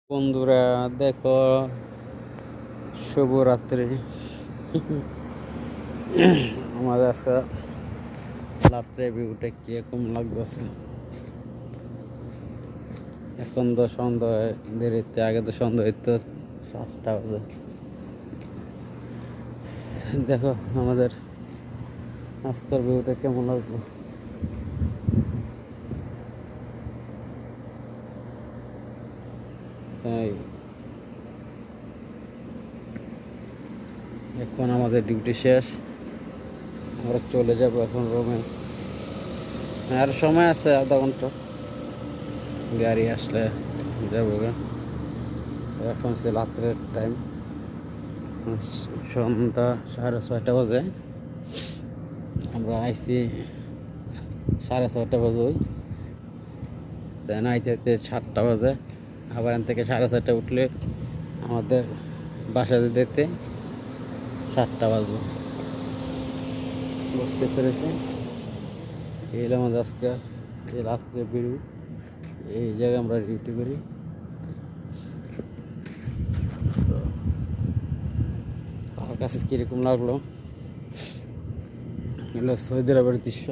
বন্ধুরা দেখো, শুভরাত্রি। আমাদের আজকে রাত্রে ভিউটা কিরকম লাগতেছে। এখন তো সন্ধ্যা দেরিতে, আগে তো সন্ধ্যা হইতো 7টা বাজে। দেখো আমাদের আজকের ভিউটা কেমন লাগলো। তাই এখন আমাদের ডিউটি শেষ, আমরা চলে যাব এখন রুমে। আর সময় আছে আধা ঘন্টা, গাড়ি আসলে যাবো। এখন সে রাত্রের টাইম, সন্ধ্যা 6:30 বাজে। আমরা আইছি 6:30 বাজে, দেন আইতে আইতে 7টা বাজে। আবার এখান থেকে 4:30 উঠলে আমাদের বাসাতে যেতে 7টা বাজবে। বুঝতে পেরেছি। এই হলো আমাদের আজকে এই রাত্রে বেরু, এই জায়গায় আমরা ডিউটি করি। তার কাছে কীরকম লাগলো, এগুলো সৌদি আরবের দৃশ্য।